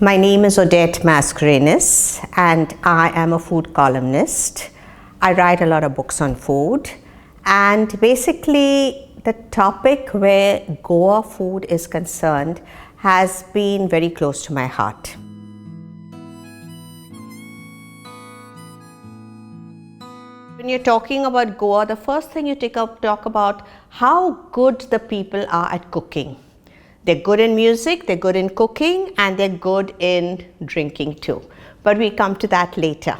My name is Odette Mascarenhas and I am a food columnist. I write a lot of books on food, and basically the topic where Goa food is concerned has been very close to my heart. When you're talking about Goa, the first thing you talk about how good the people are at cooking. They're good in music, they're good in cooking, and they're good in drinking too. But we come to that later.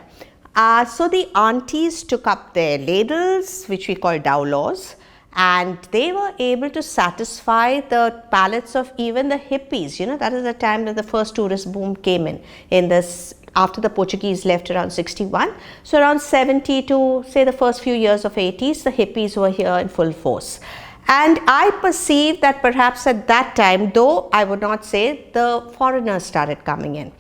So the aunties took up their ladles, which we call dowlaws, and they were able to satisfy the palates of even the hippies. You know, that is the time that the first tourist boom came in this, after the Portuguese left around 61. So around 70 to say the first few years of 80s, the hippies were here in full force. And I perceive that perhaps at that time, though I would not say, the foreigners started coming in,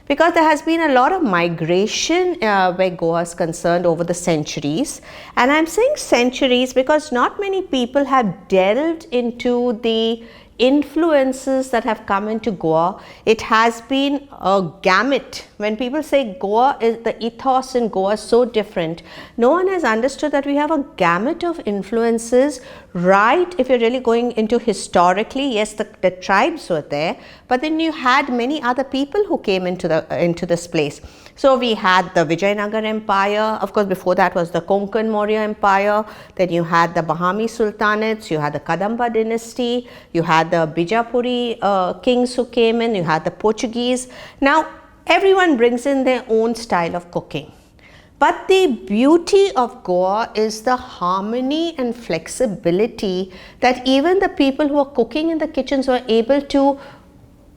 because there has been a lot of migration where Goa is concerned over the centuries. And I'm saying centuries because not many people have delved into the influences that have come into Goa. It has been a gamut. When people say Goa is, the ethos in Goa is so different, no one has understood that we have a gamut of influences, right? If you're really going into historically, yes, the tribes were there, but then you had many other people who came into this place. So we had the Vijayanagar Empire, of course before that was the Konkan Maurya Empire, then you had the Bahami Sultanates, you had the Kadamba dynasty, you had the Bijapuri kings who came in, you had the Portuguese. Now everyone brings in their own style of cooking. But the beauty of Goa is the harmony and flexibility that even the people who are cooking in the kitchens were able to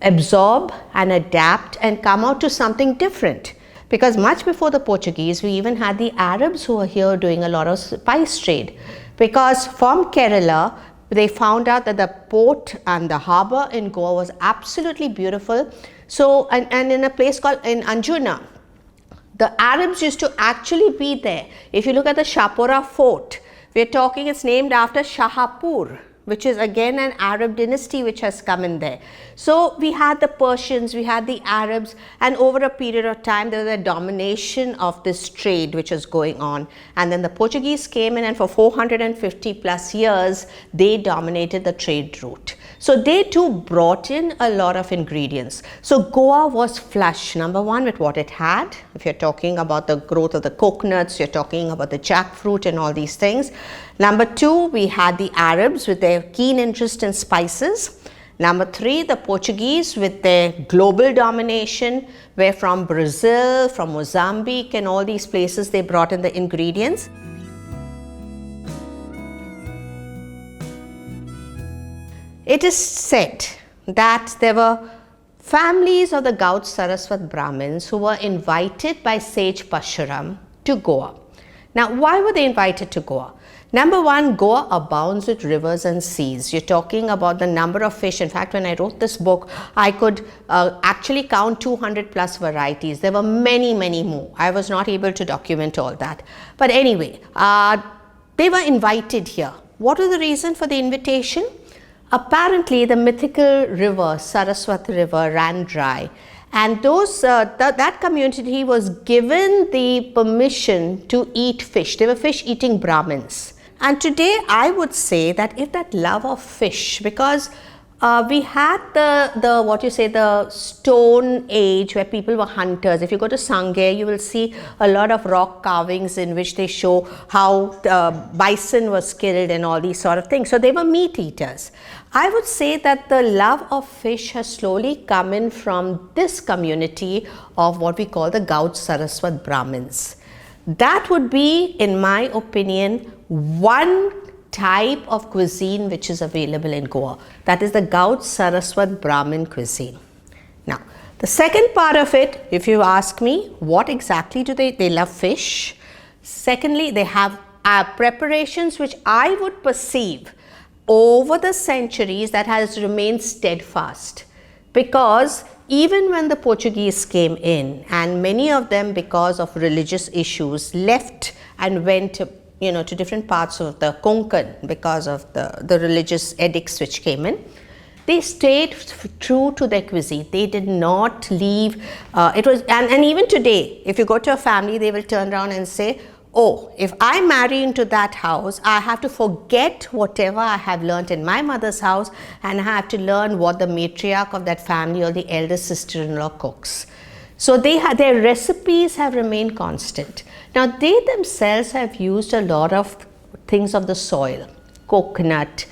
absorb and adapt and come out to something different. Because much before the Portuguese, we even had the Arabs who were here doing a lot of spice trade. Because from Kerala, they found out that the port and the harbour in Goa was absolutely beautiful. So, and in a place called in Anjuna, the Arabs used to actually be there. If you look at the Shahpura fort, we're talking, it's named after Shahapur, which is again an Arab dynasty which has come in there. So we had the Persians, we had the Arabs, and over a period of time there was a domination of this trade which was going on. And then the Portuguese came in, and for 450 plus years they dominated the trade route. So they too brought in a lot of ingredients. So Goa was flush, number one, with what it had. If you're talking about the growth of the coconuts, you're talking about the jackfruit and all these things. Number two, we had the Arabs with their keen interest in spices. Number three, the Portuguese with their global domination, where from Brazil, from Mozambique and all these places they brought in the ingredients. It is said that there were families of the GAUD SARASWAT Brahmins who were invited by sage Pashuram to Goa. Now, why were they invited to Goa? Number one, Goa abounds with rivers and seas. You're talking about the number of fish. In fact, when I wrote this book, I could actually count 200 plus varieties. There were many, many more. I was not able to document all that. But anyway, they were invited here. What was the reason for the invitation? Apparently, the mythical river, Saraswat River, ran dry. And that community was given the permission to eat fish. They were fish-eating Brahmins. And today, I would say that if that love of fish, because we had the stone age where people were hunters. If you go to Sangay, you will see a lot of rock carvings in which they show how bison was killed and all these sort of things. So they were meat eaters. I would say that the love of fish has slowly come in from this community of what we call the GAUD SARASWAT Brahmins. That would be, in my opinion, one type of cuisine which is available in Goa. That is the GAUD SARASWAT Brahmin cuisine. Now, the second part of it, if you ask me, what exactly do they love fish. Secondly, they have preparations which I would perceive over the centuries that has remained steadfast, because even when the Portuguese came in, and many of them because of religious issues left and went to different parts of the Konkan because of the religious edicts which came in, they stayed true to their cuisine. They did not leave. And even today, if you go to a family, they will turn around and say, oh, if I marry into that house, I have to forget whatever I have learnt in my mother's house, and I have to learn what the matriarch of that family or the elder sister-in-law cooks. So their recipes have remained constant. Now they themselves have used a lot of things of the soil, coconut,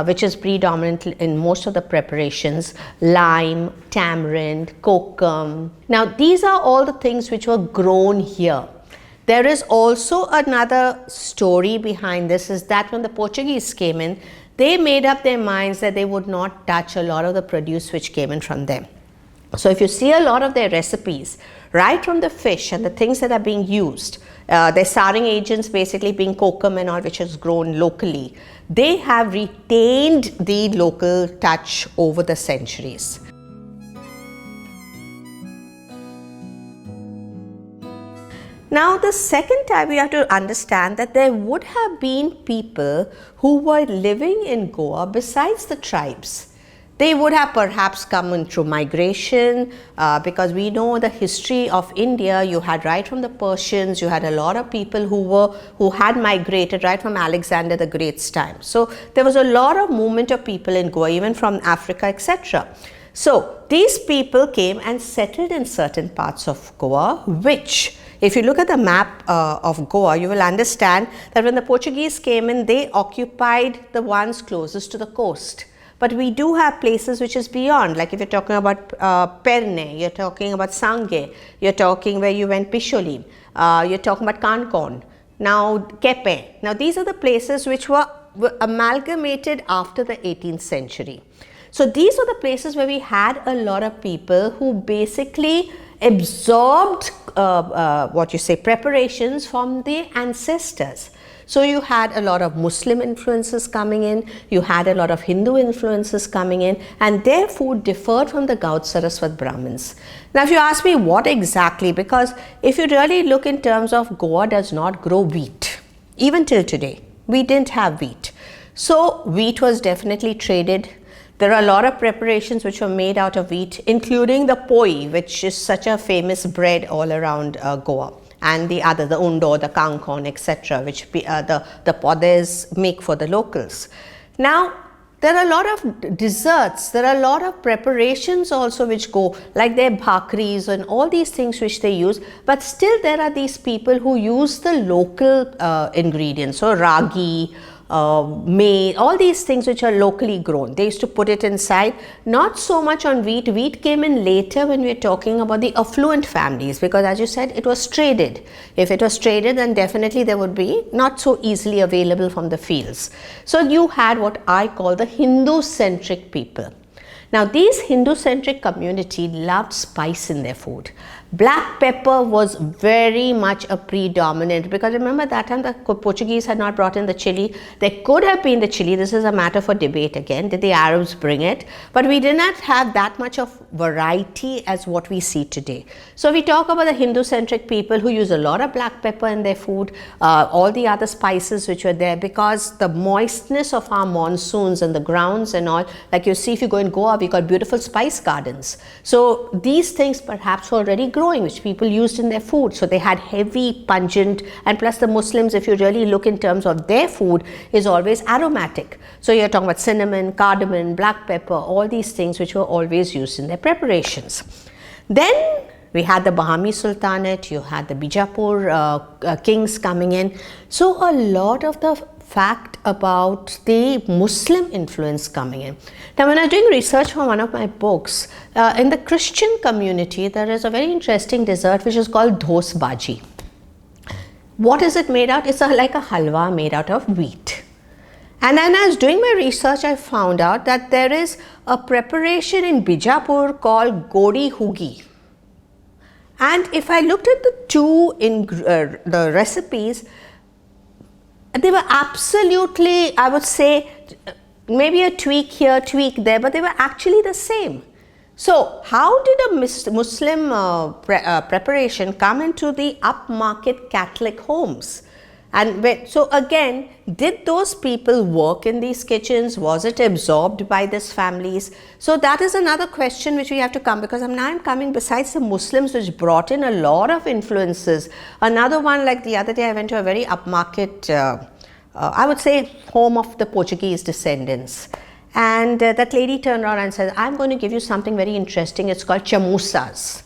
which is predominant in most of the preparations, lime, tamarind, kokum. Now these are all the things which were grown here. There is also another story behind this, is that when the Portuguese came in, they made up their minds that they would not touch a lot of the produce which came in from them. So if you see a lot of their recipes, right from the fish and the things that are being used, their souring agents basically being kokum and all, which is grown locally, they have retained the local touch over the centuries. Now the second time we have to understand that there would have been people who were living in Goa besides the tribes. They would have perhaps come in through migration, because we know the history of India. You had right from the Persians, you had a lot of people who had migrated right from Alexander the Great's time. So there was a lot of movement of people in Goa, even from Africa, etc. So these people came and settled in certain parts of Goa, which, if you look at the map of Goa, you will understand that when the Portuguese came in, they occupied the ones closest to the coast. But we do have places which is beyond, like if you're talking about Perne, you're talking about Sange, you're talking where you went Pisholim, you're talking about Kankon, now Kepe. Now these are the places which were amalgamated after the 18th century. So these are the places where we had a lot of people who basically absorbed preparations from the ancestors. So you had a lot of Muslim influences coming in, you had a lot of Hindu influences coming in, and their food differed from the GAUD SARASWAT Brahmins. Now if you ask me what exactly, because if you really look in terms of, Goa does not grow wheat. Even till today, we didn't have wheat. So wheat was definitely traded. There are a lot of preparations which were made out of wheat, including the poi, which is such a famous bread all around Goa, and the undo, the kankon, etc., which the podes make for the locals. Now, there are a lot of desserts, there are a lot of preparations also which go, like their bhakris and all these things which they use, but still there are these people who use the local ingredients, so ragi, maize, all these things which are locally grown. They used to put it inside, not so much on wheat. Wheat came in later when we are talking about the affluent families, because as you said, it was traded. If it was traded, then definitely there would be not so easily available from the fields. So you had what I call the Hindu-centric people. Now these Hindu-centric community loved spice in their food. Black pepper was very much a predominant, because remember that time the Portuguese had not brought in the chili. There could have been the chili. This is a matter for debate again. Did the Arabs bring it? But we did not have that much of variety as what we see today. So we talk about the Hindu-centric people who use a lot of black pepper in their food, all the other spices which were there, because the moistness of our monsoons and the grounds and all, like you see if you go in Goa, we got beautiful spice gardens. So these things perhaps were already growing, which people used in their food. So they had heavy, pungent, and plus the Muslims, if you really look in terms of their food, is always aromatic. So you're talking about cinnamon, cardamom, black pepper, all these things which were always used in their preparations. Then we had the Bahami Sultanate, you had the Bijapur kings coming in. So a lot of the fact about the Muslim influence coming in. Now when I was doing research for one of my books, in the Christian community there is a very interesting dessert which is called dhos bhaji. What is it made out? It's like a halwa made out of wheat. And then as I was doing my research, I found out that there is a preparation in Bijapur called godi hugi. And if I looked at the two the recipes, they were absolutely, I would say, maybe a tweak here, tweak there, but they were actually the same. So how did a Muslim preparation come into the upmarket Catholic homes? And so again, did those people work in these kitchens? Was it absorbed by these families? So that is another question which we have to come, because I'm coming besides the Muslims, which brought in a lot of influences. Another one, like the other day I went to a very upmarket, I would say home of the Portuguese descendants. And that lady turned around and said, I'm going to give you something very interesting. It's called chamosas.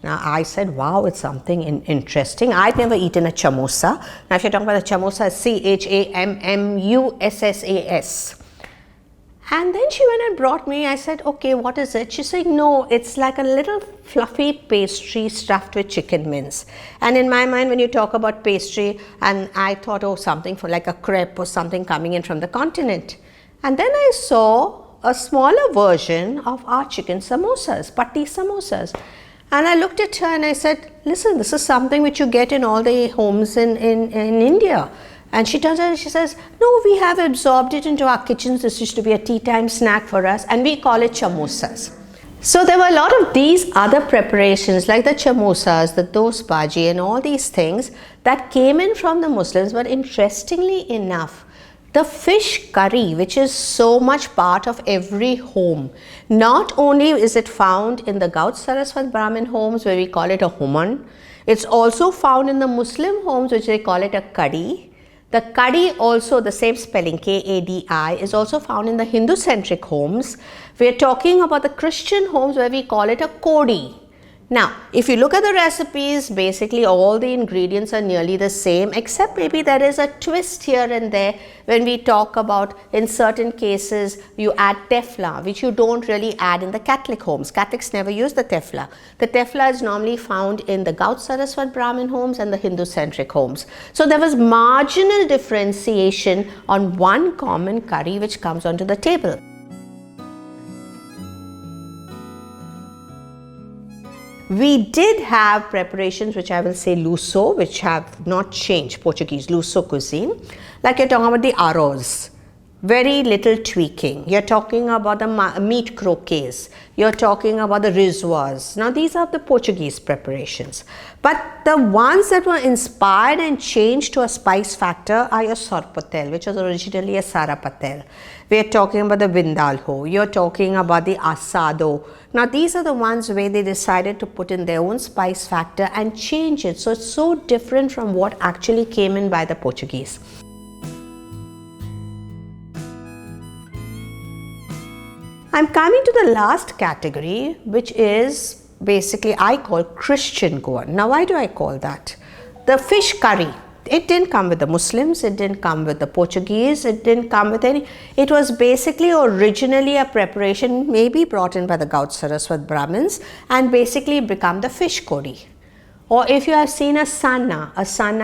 Now I said, wow, it's something interesting. I'd never eaten a chamosa. Now if you're talking about a chamosa, it's CHAMMUSSAS. And then she went and brought me, I said, okay, what is it? She said, no, it's like a little fluffy pastry stuffed with chicken mince. And in my mind, when you talk about pastry, and I thought, oh, something for like a crepe or something coming in from the continent. And then I saw a smaller version of our chicken samosas, patti samosas. And I looked at her and I said, listen, this is something which you get in all the homes in India. And she turns around and she says, no, we have absorbed it into our kitchens. This used to be a tea time snack for us, and we call it chamosas. So there were a lot of these other preparations like the chamosas, the dos bhaji and all these things that came in from the Muslims. But interestingly enough, the fish curry, which is so much part of every home, not only is it found in the GAUD SARASWAT Brahmin homes where we call it a human, it's also found in the Muslim homes which they call it a kadhi. The kadhi, also the same spelling, K-A-D-I, is also found in the Hindu-centric homes. We are talking about the Christian homes where we call it a kodi. Now, if you look at the recipes, basically all the ingredients are nearly the same, except maybe there is a twist here and there when we talk about, in certain cases, you add tefla, which you don't really add in the Catholic homes. Catholics never use the tefla. The tefla is normally found in the GAUD SARASWAT Brahmin homes and the Hindu-centric homes. So there was marginal differentiation on one common curry which comes onto the table. We did have preparations which I will say luso, which have not changed, Portuguese luso cuisine. Like you're talking about the arroz, very little tweaking. You're talking about the meat croquets. You're talking about the riswas. Now these are the Portuguese preparations. But the ones that were inspired and changed to a spice factor are your sorpotel, which was originally a sarapatel. We are talking about the vindaloo. You're talking about the asado. Now these are the ones where they decided to put in their own spice factor and change it. So it's so different from what actually came in by the Portuguese. I'm coming to the last category, which is basically I call Christian-GOAN. Now why do I call that? The fish curry. It didn't come with the Muslims, it didn't come with the Portuguese, it didn't come with any. It was basically originally a preparation maybe brought in by the GAUD SARASWAT Brahmins and basically become the fish curry. Or if you have seen a sanna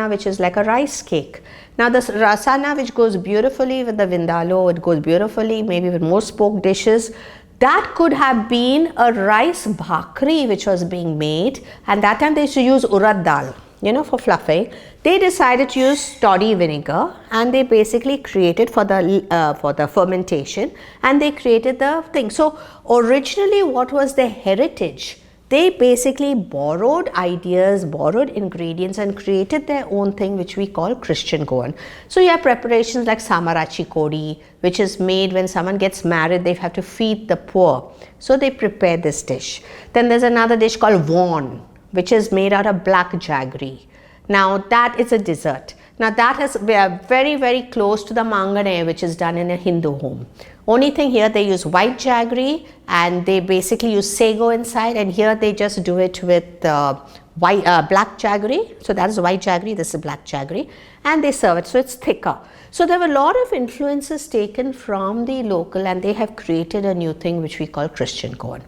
which is like a rice cake. Now the sanna which goes beautifully with the vindaloo, it goes beautifully maybe with more spoke dishes. That could have been a rice bhakri which was being made, and that time they used to use urad dal, for fluffing. They decided to use toddy vinegar, and they basically created for the fermentation, and they created the thing. So originally what was their heritage? They basically borrowed ideas, borrowed ingredients and created their own thing which we call Christian-GOAN. So you have preparations like samarachi kodi, which is made when someone gets married, they have to feed the poor. So they prepare this dish. Then there's another dish called vaughan, which is made out of black jaggery. Now that is a dessert. Now that is very, very close to the mangane, which is done in a Hindu home. Only thing here they use white jaggery and they basically use sago inside, and here they just do it with black jaggery. So that is white jaggery, this is black jaggery, and they serve it, so it's thicker. So there were a lot of influences taken from the local, and they have created a new thing which we call Christian-GOAN.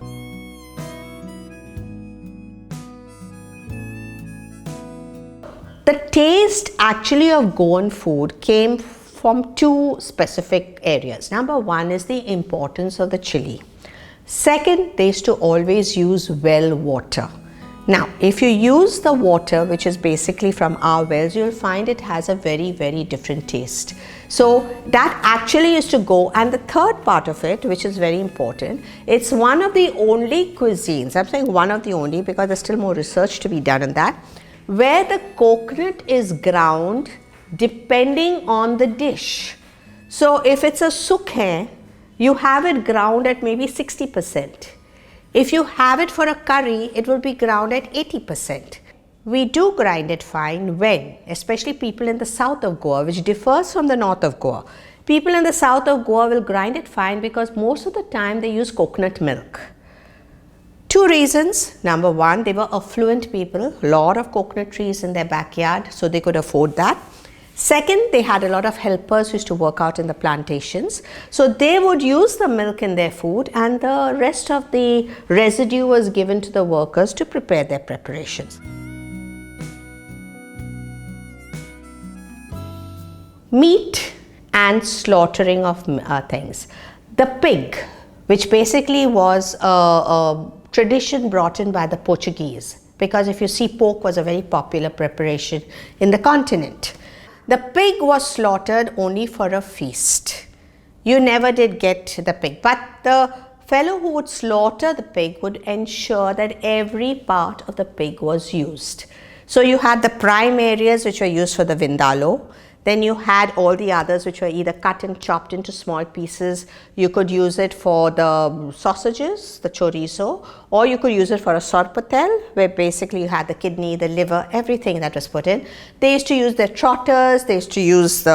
The taste actually of Goan food came from two specific areas. Number one is the importance of the chili. Second, they used to always use well water. Now, if you use the water, which is basically from our wells, you'll find it has a very, very different taste. So that actually is to go. And the third part of it, which is very important, it's one of the only cuisines, I'm saying one of the only because there's still more research to be done on that, where the coconut is ground depending on the dish. So if it's a sukhe, you have it ground at maybe 60%. If you have it for a curry, it will be ground at 80%. We do grind it fine when, especially people in the south of Goa, which differs from the north of Goa. People in the south of Goa will grind it fine because most of the time they use coconut milk. Two reasons. Number one, they were affluent people, a lot of coconut trees in their backyard, so they could afford that. Second, they had a lot of helpers who used to work out in the plantations. So they would use the milk in their food, and the rest of the residue was given to the workers to prepare their preparations. Meat and slaughtering of things. The pig, which basically was a tradition brought in by the Portuguese, because if you see, pork was a very popular preparation in the continent. The pig was slaughtered only for a feast. You never did get the pig, but the fellow who would slaughter the pig would ensure that every part of the pig was used. So you had the prime areas which were used for the vindaloo. Then you had all the others which were either cut and chopped into small pieces. You could use it for the sausages, the chorizo, or you could use it for a sorpatel, where basically you had the kidney, the liver, everything that was put in. They used to use their trotters, they used to use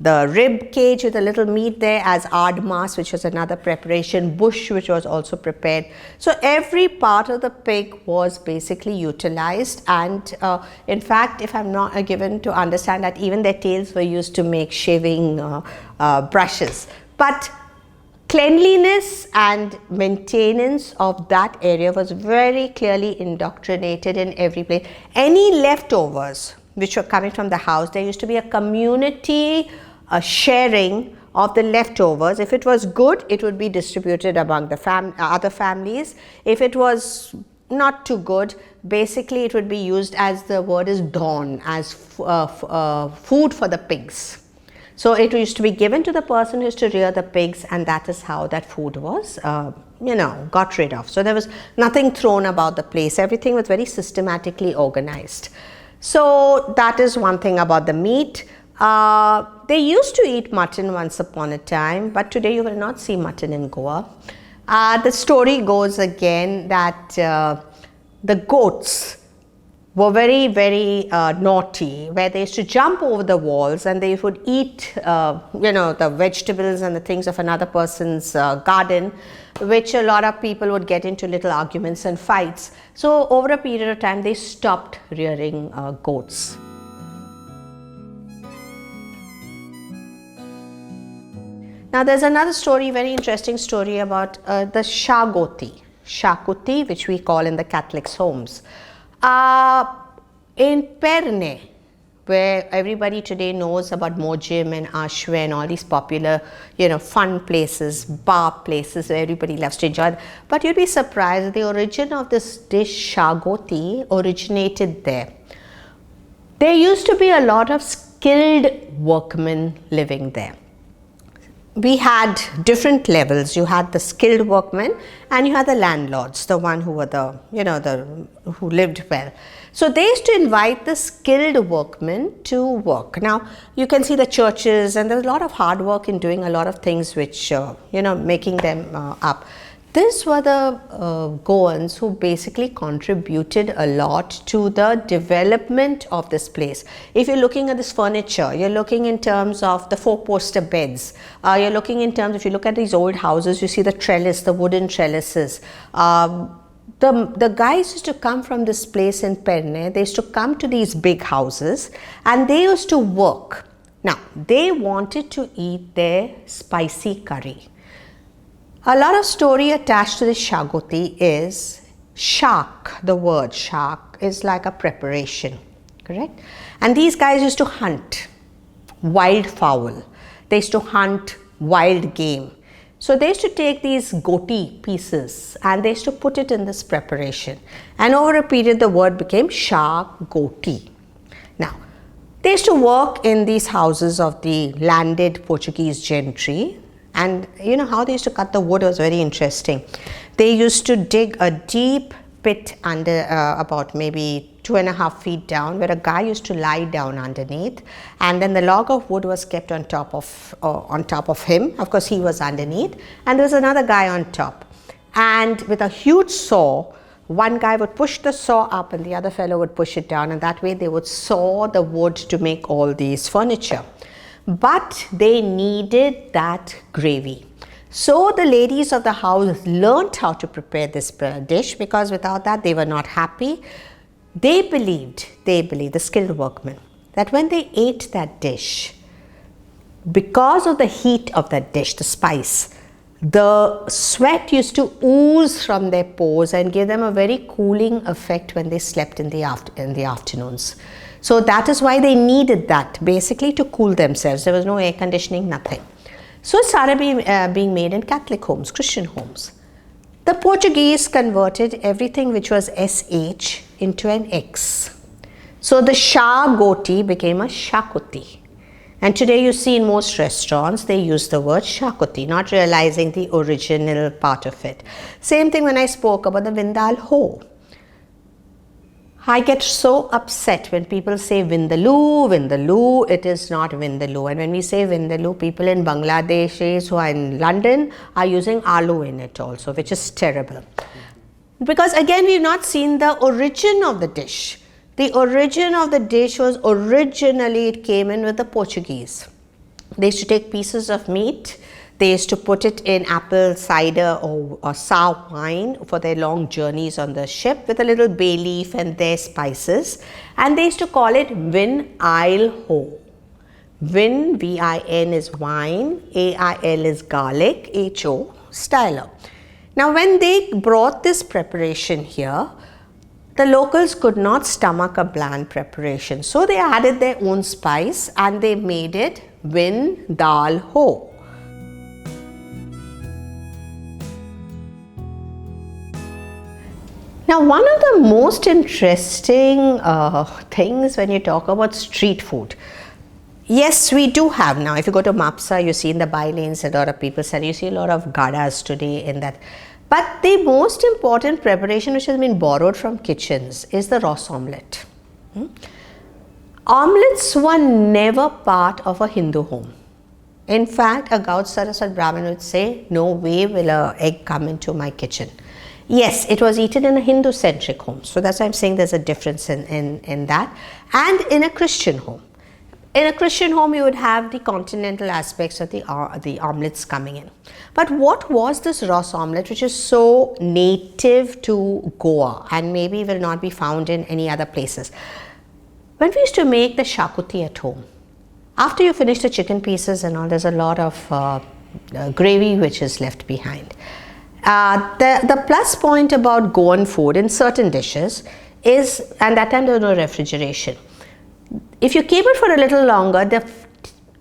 the rib cage with a little meat there as admas, which was another preparation, bush, which was also prepared. So every part of the pig was basically utilized, and in fact, if I'm not given to understand that even their tails were used to make shaving brushes. But cleanliness and maintenance of that area was very clearly indoctrinated in every place. Any leftovers which were coming from the house, there used to be a community sharing of the leftovers. If it was good, it would be distributed among the other families. If it was not too good, basically it would be used, as the word is dawn, as food for the pigs. So it used to be given to the person who used to rear the pigs, and that is how that food was got rid of. So there was nothing thrown about the place. Everything was very systematically organized. So that is one thing about the meat. They used to eat mutton once upon a time, but today you will not see mutton in Goa. The story goes again that the goats were very, very naughty, where they used to jump over the walls and they would eat, the vegetables and the things of another person's garden, which a lot of people would get into little arguments and fights. So over a period of time, they stopped rearing goats. Now there's another story, very interesting story about the CHRISTIAN-GOAN, which we call in the Catholics' homes. In Perne, where everybody today knows about Mojim and Ashwe and all these popular, fun places, bar places where everybody loves to enjoy. But you'd be surprised, the origin of this dish, CHRISTIAN-GOAN, originated there. There used to be a lot of skilled workmen living there. We had different levels. You had the skilled workmen and you had the landlords, the one who were who lived well. So they used to invite the skilled workmen to work. Now you can see the churches, and there's a lot of hard work in doing a lot of things which, making them up. These were the Goans who basically contributed a lot to the development of this place. If you're looking at this furniture, you're looking in terms of the four-poster beds. You're looking in terms, if you look at these old houses, you see the trellis, the wooden trellises. The guys used to come from this place in Perne. They used to come to these big houses and they used to work. Now, they wanted to eat their spicy curry. A lot of story attached to this CHRISTIAN-GOAN is shark. The word shark is like a preparation, correct? And these guys used to hunt wild fowl. They used to hunt wild game. So they used to take these goatee pieces and they used to put it in this preparation. And over a period, the word became CHRISTIAN-GOAN. Now, they used to work in these houses of the landed Portuguese gentry. And how they used to cut the wood was very interesting. They used to dig a deep pit under about maybe 2.5 feet down, where a guy used to lie down underneath, and then the log of wood was kept on top of him. Of course, he was underneath, and there was another guy on top. And with a huge saw, one guy would push the saw up and the other fellow would push it down, and that way they would saw the wood to make all these furniture. But they needed that gravy. So the ladies of the house learned how to prepare this dish, because without that they were not happy. They believed, the skilled workmen, that when they ate that dish, because of the heat of that dish, the spice, the sweat used to ooze from their pores and give them a very cooling effect when they slept in the afternoons. So that is why they needed that, basically to cool themselves. There was no air conditioning, nothing. So it started being made in Catholic homes, Christian homes. The Portuguese converted everything which was SH into an X. So the CHRISTIAN-GOAN became a CHACUTI. And today you see in most restaurants, they use the word CHACUTI, not realizing the original part of it. Same thing when I spoke about the VINDALOO. I get so upset when people say Vindaloo, Vindaloo. It is not Vindaloo. And when we say Vindaloo, people in Bangladesh who are in London are using aloo in it also, which is terrible. Because again, we've not seen the origin of the dish. The origin of the dish was originally, it came in with the Portuguese. They used to take pieces of meat. They used to put it in apple cider or sour wine for their long journeys on the ship, with a little bay leaf and their spices. And they used to call it Vin-il-ho. Vin, V-I-N is wine, A-I-L is garlic, H-O, stylo. Now when they brought this preparation here, the locals could not stomach a bland preparation. So they added their own spice and they made it Vindaloo. Now, one of the most interesting things when you talk about street food, yes, we do have now. If you go to Mapsa, you see in the bylanes a lot of people sell. You see a lot of gadas today in that. But the most important preparation which has been borrowed from kitchens is the Ross omelette. Omelets were never part of a Hindu home. In fact, a GAUD SARASWAT Brahmin would say, no way will an egg come into my kitchen. Yes, it was eaten in a Hindu-centric home. So that's why I'm saying there's a difference in that. And in a Christian home. In a Christian home, you would have the continental aspects of the omelets coming in. But what was this Ross omelette, which is so native to Goa and maybe will not be found in any other places? When we used to make the CHACUTI at home, after you finish the chicken pieces and all, there's a lot of gravy which is left behind. The plus point about Goan food in certain dishes is, and that time there was no refrigeration. If you keep it for a little longer, the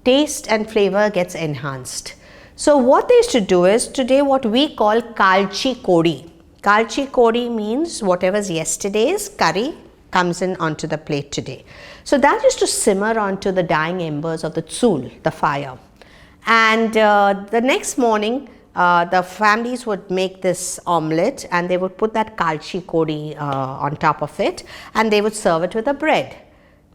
taste and flavor gets enhanced. So what they used to do is today what we call kalchi kodi. Kalchi kodi means whatever's yesterday's curry comes in onto the plate today. So that used to simmer onto the dying embers of the tsul, the fire. And the next morning, the families would make this omelette and they would put that kalchi kodi on top of it and they would serve it with a bread.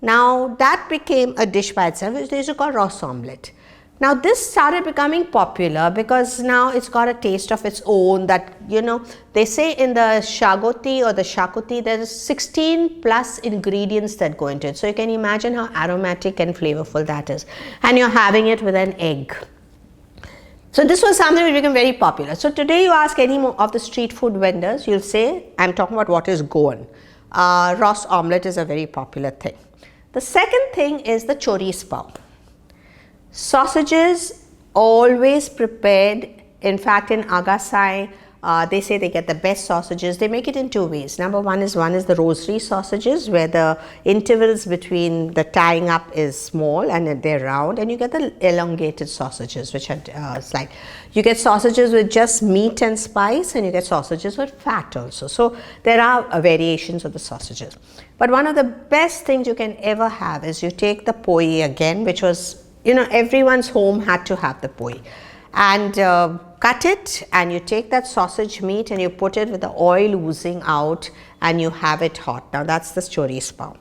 Now that became a dish by itself, which they used to call Ross omelette. Now this started becoming popular because now it's got a taste of its own that, you know, they say in the CHRISTIAN-GOAN or the CHACUTI, there is 16 plus ingredients that go into it. So you can imagine how aromatic and flavorful that is. And you're having it with an egg. So this was something which became very popular. So today you ask any of the street food vendors, you'll say, I'm talking about what is Goan. Ross omelette is a very popular thing. The second thing is the choris pav. Sausages always prepared. In fact, in Agasai, they say they get the best sausages. They make it in two ways. Number one is the rosary sausages, where the intervals between the tying up is small and they're round, and you get the elongated sausages, which are slight. You get sausages with just meat and spice, and you get sausages with fat also. So there are variations of the sausages. But one of the best things you can ever have is you take the poi again, which was, you know, everyone's home had to have the poi. and cut it, and you take that sausage meat and you put it with the oil oozing out and you have it hot. Now that's the chorizo pav.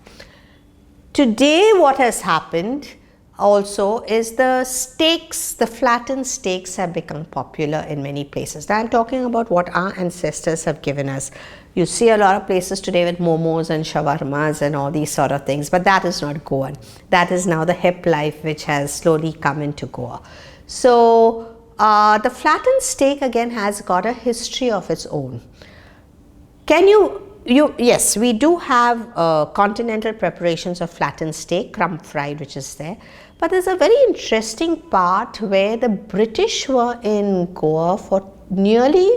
Today what has happened also is the steaks, the flattened steaks have become popular in many places. Now I'm talking about what our ancestors have given us. You see a lot of places today with momos and shawarmas and all these sort of things, but that is not Goan. That is now the hip life which has slowly come into Goa. So the flattened steak again has got a history of its own. Yes, we do have continental preparations of flattened steak, crumb fried, which is there. But there's a very interesting part where the British were in Goa for nearly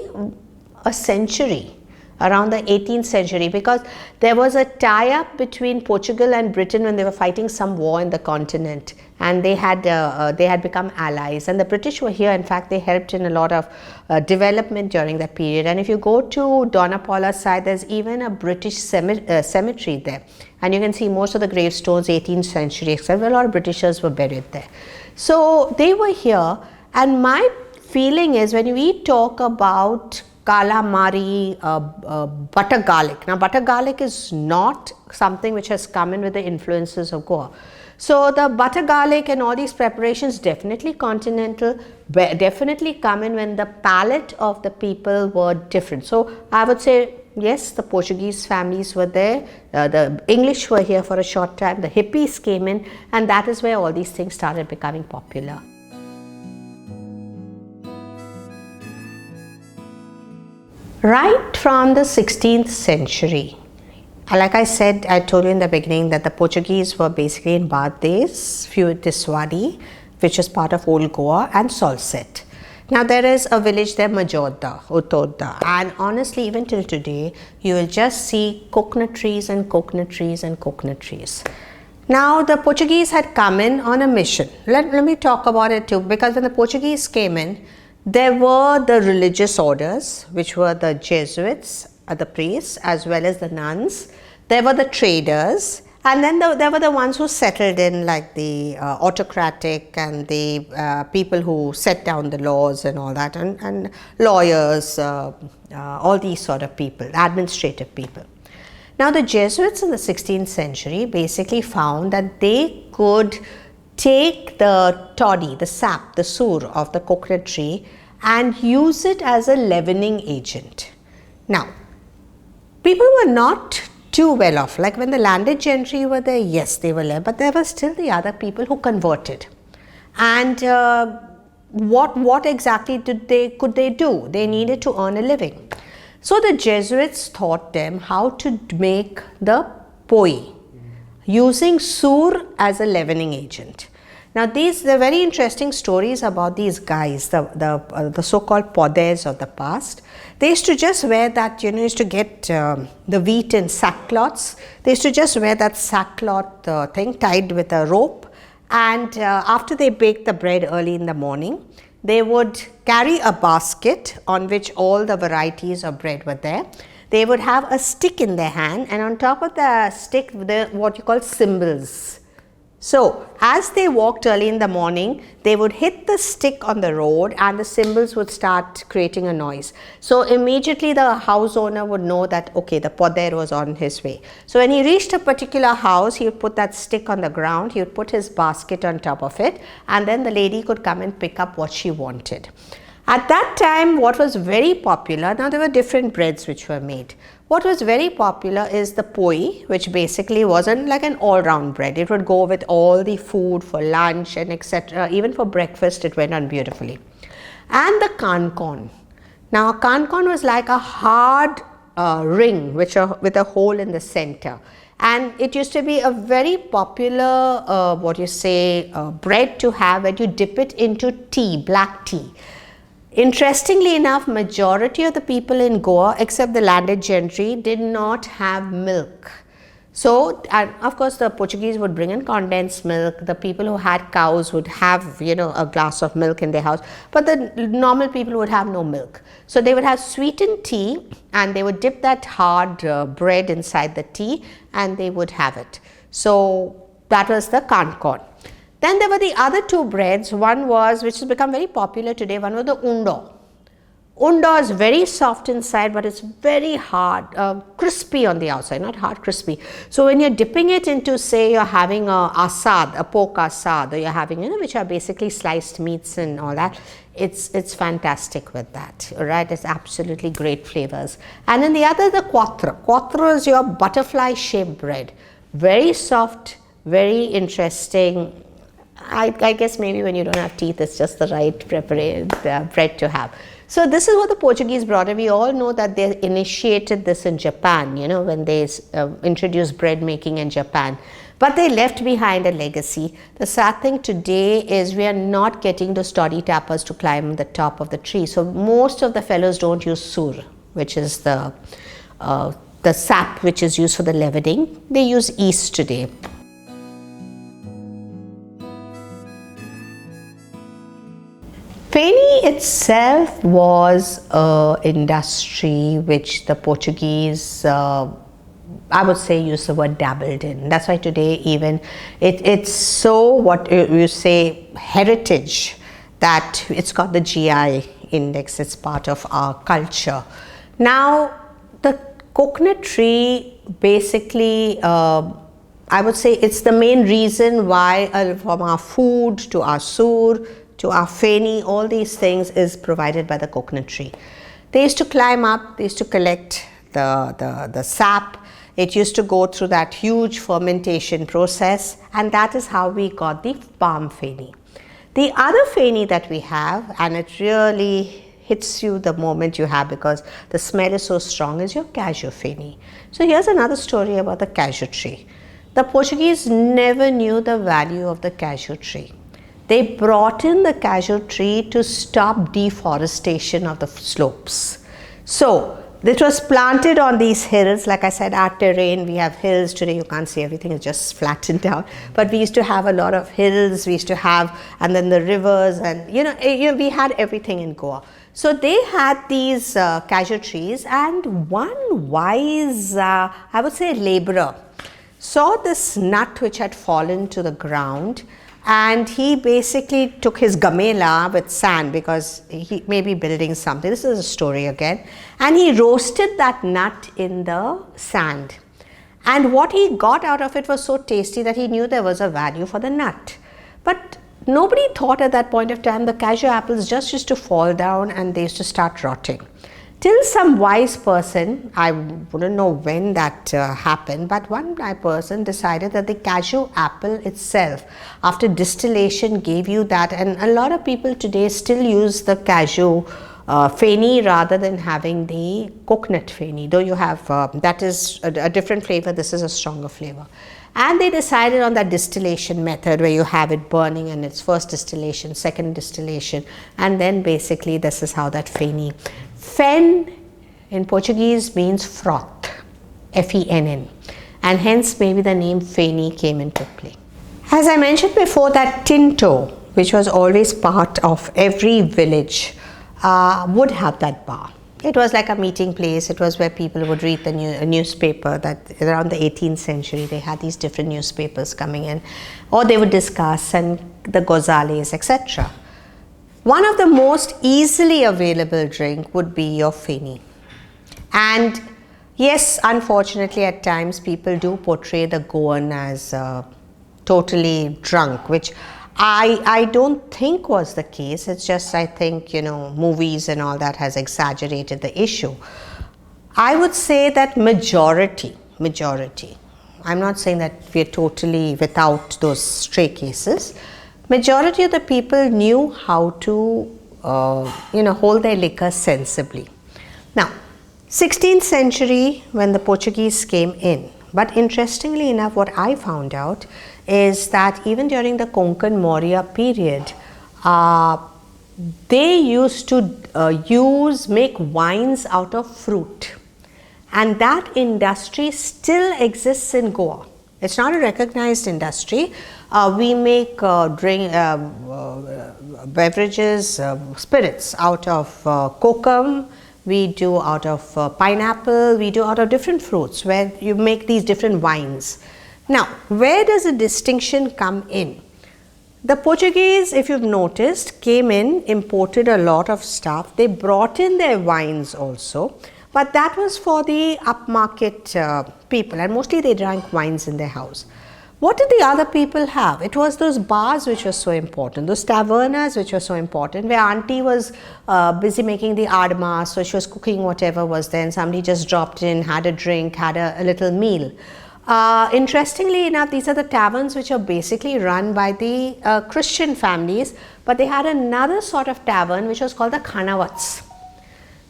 a century, around the 18th century, because there was a tie-up between Portugal and Britain when they were fighting some war in the continent, and they had become allies, and the British were here. In fact, they helped in a lot of development during that period. And if you go to Dona Paula's side, there's even a British cemetery there, and you can see most of the gravestones 18th century, except a lot of Britishers were buried there. So they were here, and my feeling is when we talk about calamari, butter garlic. Now butter garlic is not something which has come in with the influences of Goa. So the butter garlic and all these preparations, definitely continental, definitely come in when the palate of the people were different. So I would say yes, the Portuguese families were there, the English were here for a short time, the hippies came in, and that is where all these things started becoming popular. Right from the 16th century, like I said, I told you in the beginning that the Portuguese were basically in Bades, Fuitiswadi, which is part of Old Goa, and Salsette. Now there is a village there, Majorda, Utoda, and honestly even till today, you will just see coconut trees and coconut trees and coconut trees. Now the Portuguese had come in on a mission. Let me talk about it too, because when the Portuguese came in, there were the religious orders, which were the Jesuits, the priests, as well as the nuns. There were the traders, and then there were the ones who settled in, like the autocratic and the people who set down the laws and all that, and lawyers, all these sort of people, administrative people. Now the Jesuits in the 16th century basically found that they could take the toddy, the sap, the sur of the coconut tree and use it as a leavening agent. Now, people were not too well off. Like when the landed gentry were there, yes, they were there, but there were still the other people who converted. And what exactly could they do? They needed to earn a living. So the Jesuits taught them how to make the poi, using sur as a leavening agent. Now these are very interesting stories about these guys, the so-called podes of the past. They used to just wear that, used to get the wheat in sackcloths. They used to just wear that sackcloth thing tied with a rope, and after they baked the bread early in the morning, they would carry a basket on which all the varieties of bread were there. They would have a stick in their hand, and on top of the stick, what you call cymbals. So as they walked early in the morning, they would hit the stick on the road and the cymbals would start creating a noise. So immediately the house owner would know that, okay, the poder was on his way. So when he reached a particular house, he would put that stick on the ground, he would put his basket on top of it, and then the lady could come and pick up what she wanted. At that time, what was very popular, now there were different breads which were made. What was very popular is the poi, which basically wasn't like an all-round bread. It would go with all the food for lunch and etc. Even for breakfast, it went on beautifully. And the kankon. Now, a kankon was like a hard ring with a hole in the center. And it used to be a very popular, bread to have, when you dip it into tea, black tea. Interestingly enough, majority of the people in Goa, except the landed gentry, did not have milk. So, and of course, the Portuguese would bring in condensed milk. The people who had cows would have, a glass of milk in their house. But the normal people would have no milk. So, they would have sweetened tea, and they would dip that hard bread inside the tea, and they would have it. So, that was the kankon. Then there were the other two breads. One was, which has become very popular today, one was the undo. Undo is very soft inside, but it's very hard, crispy on the outside, not hard, crispy. So when you're dipping it into, say, you're having a asad, a pork asad, or you're having, which are basically sliced meats and all that, it's fantastic with that, right? It's absolutely great flavors. And then the other, the quattro. Quattro is your butterfly shaped bread. Very soft, very interesting. I guess maybe when you don't have teeth, it's just the right prepared bread to have. So this is what the Portuguese brought in. We all know that they initiated this in Japan, when they introduced bread making in Japan. But they left behind a legacy. The sad thing today is we are not getting those toddy tappers to climb the top of the tree. So most of the fellows don't use sur, which is the sap which is used for the leavening. They use yeast today. FENI itself was an industry which the Portuguese, I would say, use the word dabbled in. That's why today even it's so, what you say, heritage, that it's got the GI index. It's part of our culture. Now the coconut tree basically, I would say it's the main reason why from our food to our sur to our FENI, all these things is provided by the coconut tree. They used to climb up, they used to collect the sap. It used to go through that huge fermentation process, and that is how we got the palm FENI. The other FENI that we have, and it really hits you the moment you have because the smell is so strong, is your cashew FENI. So here's another story about the cashew tree. The Portuguese never knew the value of the cashew tree. They brought in the cashew tree to stop deforestation of the slopes. So it was planted on these hills. Like I said, our terrain, we have hills. Today you can't see everything, it's just flattened out. But we used to have a lot of hills, we used to have, and then the rivers, and we had everything in Goa. So they had these cashew trees, and one wise, I would say, laborer saw this nut which had fallen to the ground. And he basically took his gamela with sand, because he may be building something. This is a story again. And he roasted that nut in the sand. And what he got out of it was so tasty that he knew there was a value for the nut. But nobody thought at that point of time the cashew apples just used to fall down and they used to start rotting. Till some wise person, I wouldn't know when that happened, but one person decided that the cashew apple itself, after distillation, gave you that. And a lot of people today still use the cashew FENI rather than having the coconut FENI, though you have, that is a different flavor, this is a stronger flavor. And they decided on that distillation method where you have it burning and it's first distillation, second distillation, and then basically this is how that FENI. Fen in Portuguese means froth, F-E-N-N, and hence maybe the name FENI came into play. As I mentioned before, that tinto, which was always part of every village, would have that bar. It was like a meeting place. It was where people would read the newspaper. That around the 18th century, they had these different newspapers coming in, or they would discuss and the gozales, etc. One of the most easily available drink would be your FENI. And yes, unfortunately at times people do portray the Goan as totally drunk, which I don't think was the case. It's just, I think, movies and all that has exaggerated the issue. I would say that majority, I'm not saying that we're totally without those stray cases. Majority of the people knew how to, hold their liquor sensibly. Now, 16th century when the Portuguese came in, but interestingly enough, what I found out is that even during the Konkan Maurya period, they used to make wines out of fruit, and that industry still exists in Goa. It's not a recognized industry. We make beverages, spirits out of kokum, we do out of pineapple, we do out of different fruits where you make these different wines. Now, where does the distinction come in? The Portuguese, if you've noticed, came in, imported a lot of stuff. They brought in their wines also, but that was for the upmarket people, and mostly they drank wines in their house. What did the other people have? It was those bars which were so important, those tavernas which were so important, where auntie was busy making the adma, so she was cooking whatever was there, and somebody just dropped in, had a drink, had a little meal. Interestingly enough, these are the taverns which are basically run by the Christian families, but they had another sort of tavern which was called the khanavats.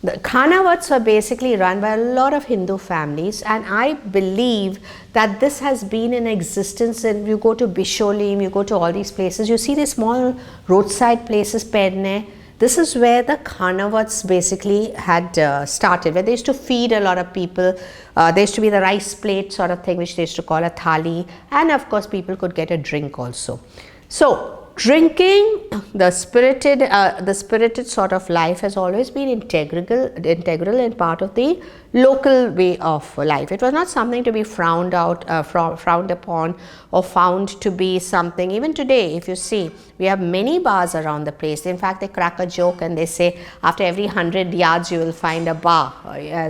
The khanavats were basically run by a lot of Hindu families, and I believe that this has been in existence. And you go to Bisholim, you go to all these places, you see these small roadside places, Perne. This is where the khanavats basically had started, where they used to feed a lot of people. There used to be the rice plate sort of thing, which they used to call a thali, and of course people could get a drink also. So drinking, the spirited sort of life has always been integral and part of the local way of life. It was not something to be frowned upon or found to be something. Even today, if you see, we have many bars around the place. In fact, they crack a joke and they say after every 100 yards you will find a bar,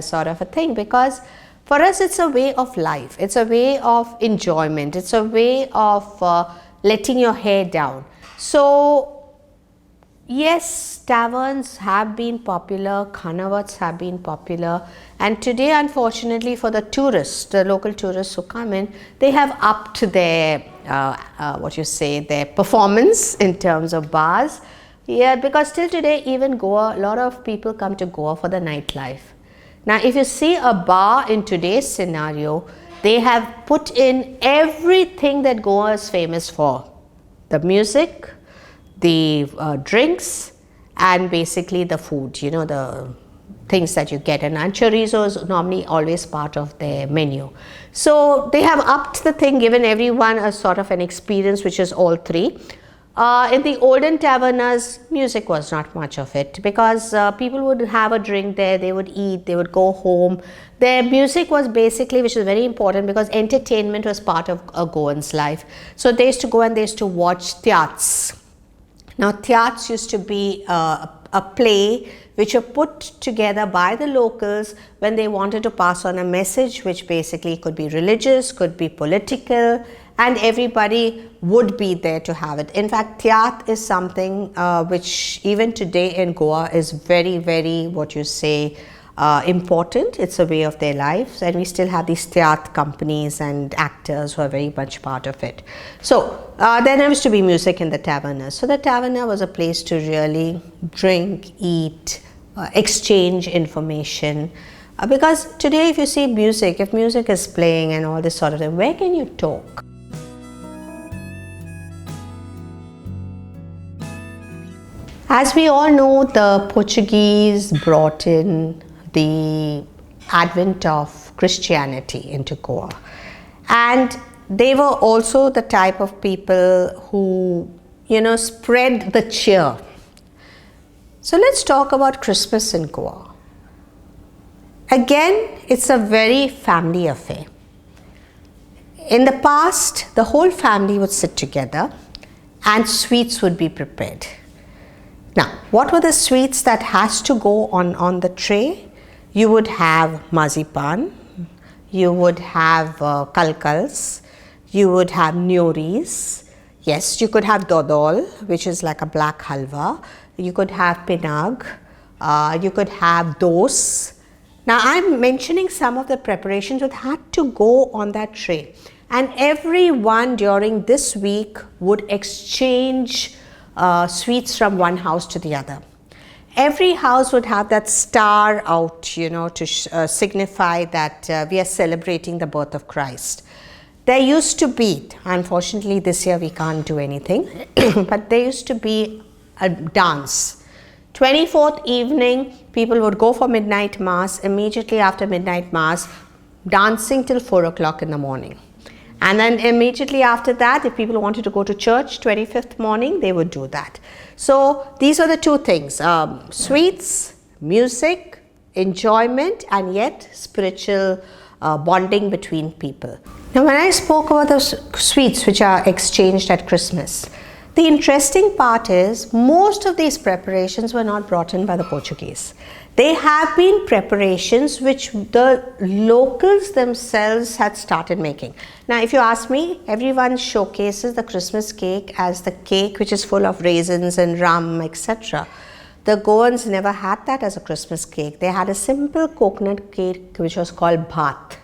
sort of a thing, because for us it's a way of life, it's a way of enjoyment, it's a way of letting your hair down. So yes, taverns have been popular, khanavats have been popular, and today unfortunately for the tourists, the local tourists who come in, they have upped their their performance in terms of bars. Yeah, because till today, even Goa, a lot of people come to Goa for the nightlife. Now if you see a bar in today's scenario, they have put in everything that Goa is famous for: the music, the drinks, and basically the food, you know, the things that you get. And chorizo is normally always part of their menu. So they have upped the thing, given everyone a sort of an experience which is all three. In the olden tavernas, music was not much of it, because people would have a drink there, they would eat, they would go home. Their music was basically, which is very important, because entertainment was part of a Goan's life. So they used to go and they used to watch theats. Now theats used to be a play which were put together by the locals when they wanted to pass on a message, which basically could be religious, could be political, and everybody would be there to have it. In fact, theat is something which even today in Goa is very, very, important. It's a way of their lives, and we still have these theat companies and actors who are very much part of it. So there used to be music in the taverna. So the taverna was a place to really drink, eat, exchange information. Because today if you see music, if music is playing and all this sort of thing, where can you talk? As we all know, the Portuguese brought in the advent of Christianity into Goa, and they were also the type of people who, you know, spread the cheer. So let's talk about Christmas in Goa. Again, it's a very family affair. In the past, the whole family would sit together and sweets would be prepared. Now, what were the sweets that has to go on the tray? You would have mazipan, you would have kalkals, you would have nyoris. Yes, you could have dodol, which is like a black halwa. You could have pinag, you could have dos. Now, I'm mentioning some of the preparations that had to go on that tray. And everyone during this week would exchange sweets from one house to the other. Every house would have that star out, you know, to signify that we are celebrating the birth of Christ. There used to be, unfortunately this year we can't do anything, but there used to be a dance. 24th evening, people would go for midnight mass. Immediately after midnight mass, dancing till 4 o'clock in the morning. And then immediately after that, if people wanted to go to church 25th morning, they would do that. So these are the two things, sweets, music, enjoyment, and yet spiritual bonding between people. Now when I spoke about the sweets which are exchanged at Christmas, The interesting part is most of these preparations were not brought in by the Portuguese. They have been preparations which the locals themselves had started making. Now, if you ask me, everyone showcases the Christmas cake as the cake which is full of raisins and rum, etc. The Goans never had that as a Christmas cake. They had a simple coconut cake which was called bhat,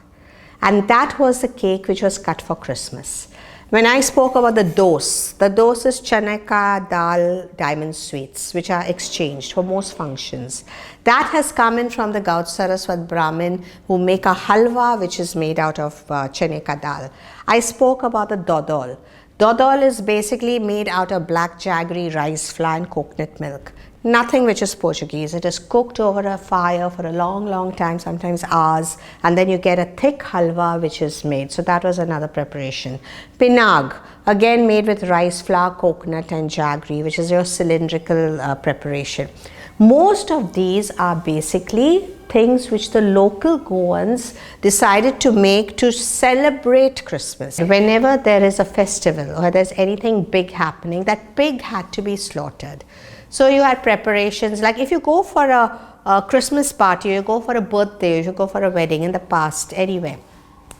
and that was the cake which was cut for Christmas. When I spoke about the dos is chana ka dal diamond sweets, which are exchanged for most functions. That has come in from the GAUD SARASWAT Brahmin, who make a halwa which is made out of chana ka dal. I spoke about the dodol. Dodol is basically made out of black jaggery, rice flour and coconut milk. Nothing which is Portuguese. It is cooked over a fire for a long time, sometimes hours, and then you get a thick halwa which is made. So that was another preparation. Pinag, again made with rice flour, coconut and jaggery, which is your cylindrical preparation. Most of these are basically things which the local Goans decided to make to celebrate Christmas. Whenever there is a festival or there's anything big happening, that pig had to be slaughtered. So you had preparations, like if you go for a Christmas party, you go for a birthday, you go for a wedding in the past, anywhere.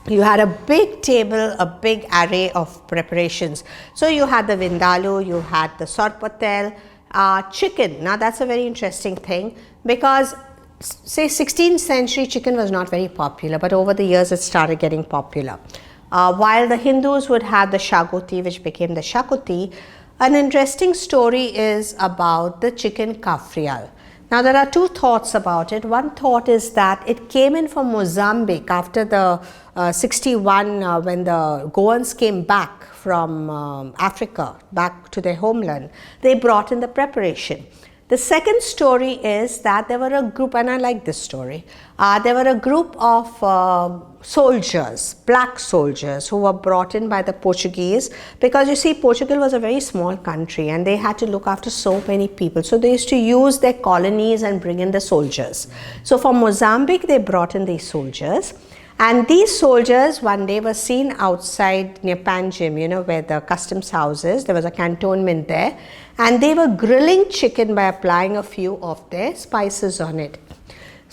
You had a big table, a big array of preparations. So you had the Vindaloo, you had the sorpatel, chicken. Now that's a very interesting thing, because say 16th century chicken was not very popular, but over the years it started getting popular. While the Hindus would have the shaguti, which became the XACUTI, an interesting story is about the chicken kafrial. Now there are two thoughts about it. One thought is that it came in from Mozambique after the 61 when the Goans came back from Africa, back to their homeland. They brought in the preparation. The second story is that there were a group, and I like this story, there were a group of soldiers, black soldiers, who were brought in by the Portuguese, because you see Portugal was a very small country and they had to look after so many people. So they used to use their colonies and bring in the soldiers. So from Mozambique they brought in these soldiers. And these soldiers one day were seen outside near Panjim, you know, where the customs house is. There was a cantonment there, and they were grilling chicken by applying a few of their spices on it.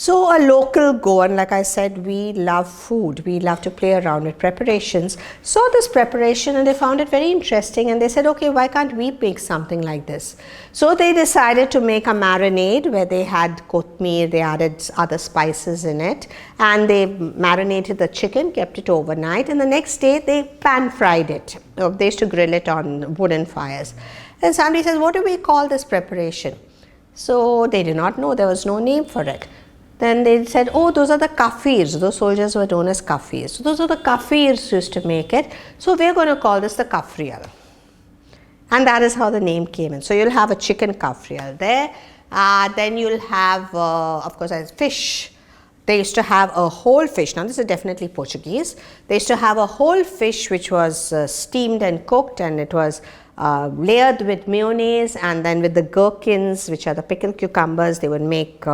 So a local Goan, like I said, we love food. We love to play around with preparations. Saw this preparation and they found it very interesting, and they said, okay, why can't we make something like this? So they decided to make a marinade where they had kothmeer, they added other spices in it, and they marinated the chicken, kept it overnight, and the next day they pan fried it. They used to grill it on wooden fires. And somebody says, what do we call this preparation? So they did not know, there was no name for it. Then they said, oh, those are the Kafirs. Those soldiers were known as Kafirs. So those are the Kafirs used to make it. So we're going to call this the Kafrial. And that is how the name came in. So you'll have a chicken Kafrial there. Then you'll have, of course, fish. They used to have a whole fish. Now this is definitely Portuguese. They used to have a whole fish which was steamed and cooked, and it was layered with mayonnaise, and then with the gherkins, which are the pickled cucumbers, they would make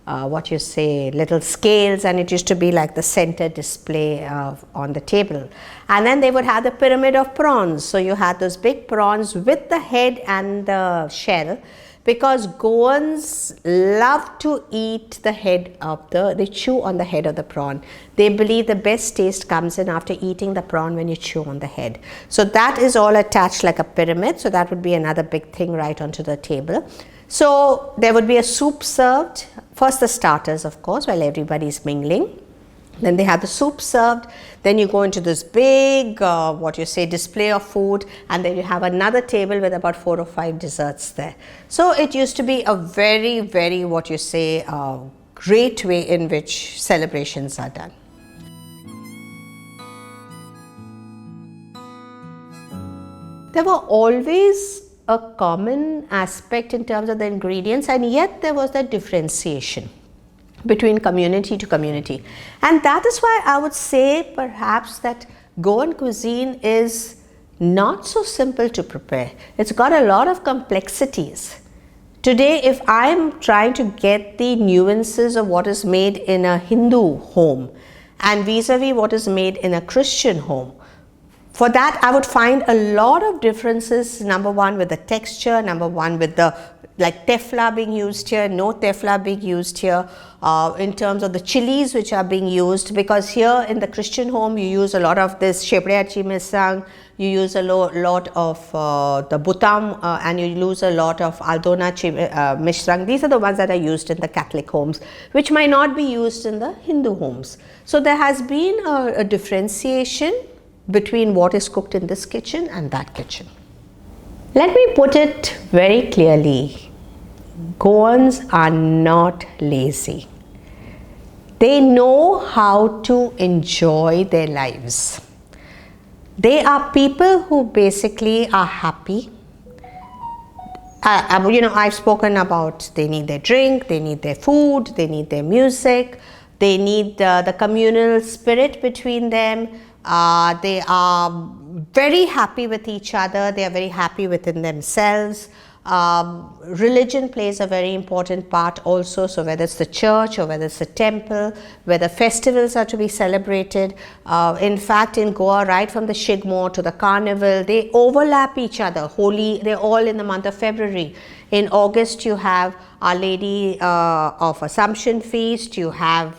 little scales, and it used to be like the center display on the table. And then they would have the pyramid of prawns. So you had those big prawns with the head and the shell, because Goans love to eat the head of they chew on the head of the prawn. They believe the best taste comes in after eating the prawn when you chew on the head. So that is all attached like a pyramid. So that would be another big thing right onto the table. So there would be a soup served. First the starters, of course, while everybody is mingling. Then they have the soup served. Then you go into this big, display of food. And then you have another table with about 4 or 5 desserts there. So it used to be a very, very, great way in which celebrations are done. There were always a common aspect in terms of the ingredients, and yet there was that differentiation between community to community. And that is why I would say perhaps that Goan cuisine is not so simple to prepare. It's got a lot of complexities. Today, if I'm trying to get the nuances of what is made in a Hindu home and vis-a-vis what is made in a Christian home, For that, I would find a lot of differences. Number one, with the texture. Number one, with the like tefla being used here, no tefla being used here, in terms of the chilies which are being used, because here in the Christian home you use a lot of this shepreachi misang, you use a lot of the butam, and you use a lot of aldona mishrang. These are the ones that are used in the Catholic homes, which might not be used in the Hindu homes. So there has been a differentiation between what is cooked in this kitchen and that kitchen. Let me put it very clearly. Goans are not lazy. They know how to enjoy their lives. They are people who basically are happy. You know, I've spoken about they need their drink, they need their food, they need their music, they need the communal spirit between them. They are very happy with each other, they are very happy within themselves. Religion plays a very important part also, so whether it's the church or whether it's the temple, whether festivals are to be celebrated. In fact, in Goa, right from the Shigmore to the carnival, they overlap each other. Holi, they're all in the month of February. In August, you have Our Lady of Assumption feast, you have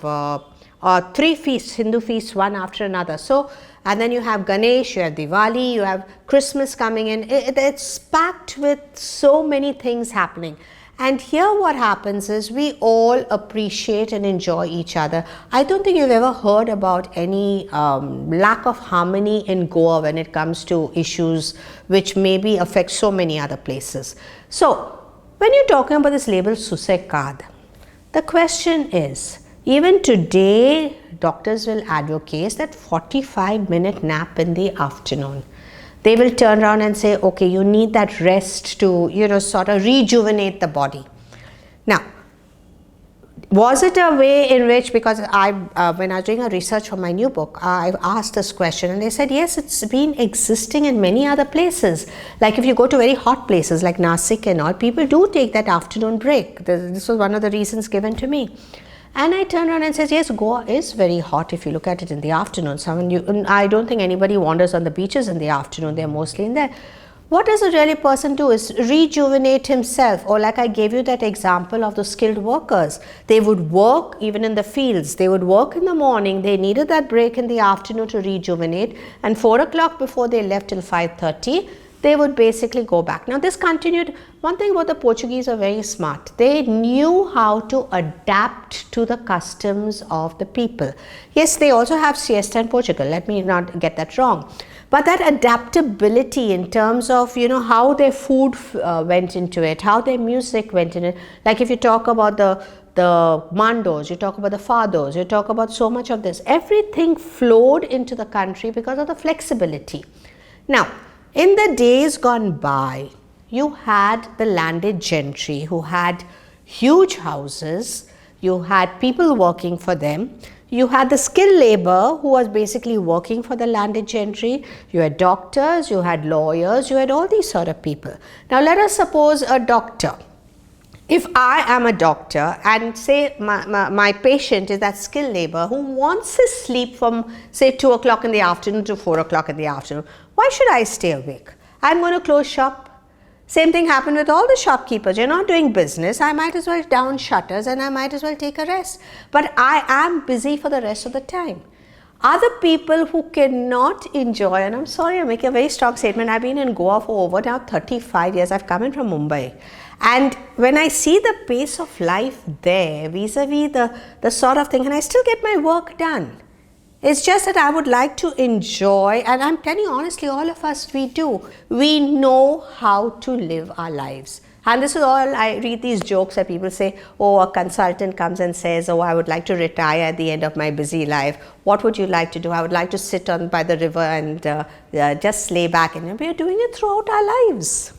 3 feasts, Hindu feasts, one after another. So, and then you have Ganesh, you have Diwali, you have Christmas coming in. It's packed with so many things happening. And here what happens is we all appreciate and enjoy each other. I don't think you've ever heard about any lack of harmony in Goa when it comes to issues which maybe affect so many other places. So, when you're talking about this label Susekad, the question is, even today, doctors will advocate that 45-minute nap in the afternoon. They will turn around and say, okay, you need that rest to, you know, sort of rejuvenate the body. Now, was it a way in which, because when I was doing a research for my new book, I've asked this question and they said, yes, it's been existing in many other places. Like if you go to very hot places like Nasik and all, people do take that afternoon break. This was one of the reasons given to me. And I turned around and said, yes, Goa is very hot if you look at it in the afternoon. I don't think anybody wanders on the beaches in the afternoon. They're mostly in there. What does a really person do is rejuvenate himself. Or like I gave you that example of the skilled workers. They would work even in the fields. They would work in the morning. They needed that break in the afternoon to rejuvenate. And 4 o'clock before they left till 5:30, they would basically go back. Now this continued. One thing about the Portuguese are very smart. They knew how to adapt to the customs of the people. Yes, they also have siesta in Portugal. Let me not get that wrong. But that adaptability in terms of, you know, how their food went into it, how their music went in it. Like if you talk about the mandos, you talk about the fados, you talk about so much of this. Everything flowed into the country because of the flexibility. Now, in the days gone by, you had the landed gentry who had huge houses, you had people working for them, you had the skilled labor who was basically working for the landed gentry, you had doctors, you had lawyers, you had all these sort of people. Now let us suppose a doctor. If I am a doctor and say my patient is that skilled labor who wants his sleep from say 2 o'clock in the afternoon to 4 o'clock in the afternoon, why should I stay awake? I'm going to close shop. Same thing happened with all the shopkeepers. You're not doing business. I might as well down shutters and I might as well take a rest. But I am busy for the rest of the time. Other people who cannot enjoy, and I'm sorry, I make a very strong statement. I've been in Goa for over now 35 years. I've come in from Mumbai. And when I see the pace of life there, vis-a-vis the sort of thing, and I still get my work done. It's just that I would like to enjoy, and I'm telling you honestly, all of us, we do. We know how to live our lives. And this is all, I read these jokes that people say, oh, a consultant comes and says, oh, I would like to retire at the end of my busy life. What would you like to do? I would like to sit by the river and just lay back. And we are doing it throughout our lives.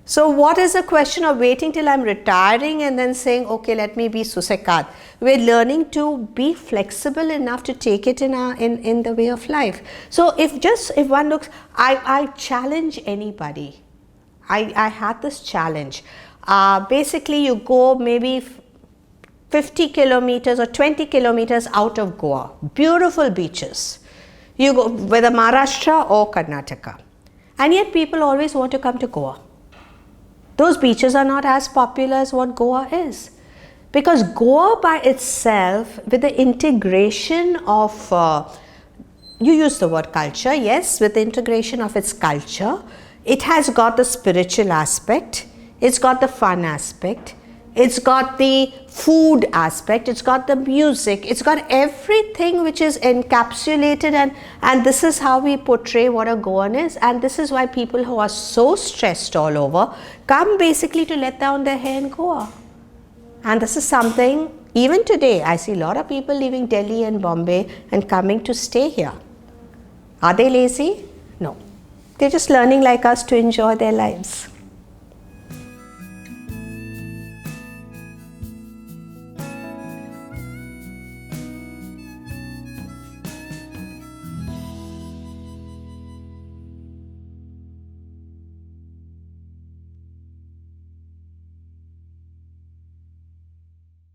So what is the question of waiting till I'm retiring and then saying, okay, let me be Susekad? We're learning to be flexible enough to take it in the way of life. So if one looks, I challenge anybody. I had this challenge. Basically, you go maybe 50 kilometers or 20 kilometers out of Goa, beautiful beaches. You go whether Maharashtra or Karnataka. And yet people always want to come to Goa. Those beaches are not as popular as what Goa is. Because Goa by itself, with the integration of, you use the word culture, yes, with the integration of its culture, it has got the spiritual aspect, it's got the fun aspect, it's got the food aspect, it's got the music, it's got everything which is encapsulated, and this is how we portray what a Goan is, and this is why people who are so stressed all over come basically to let down their hair in Goa. And this is something, even today, I see a lot of people leaving Delhi and Bombay and coming to stay here. Are they lazy? No. They're just learning like us to enjoy their lives.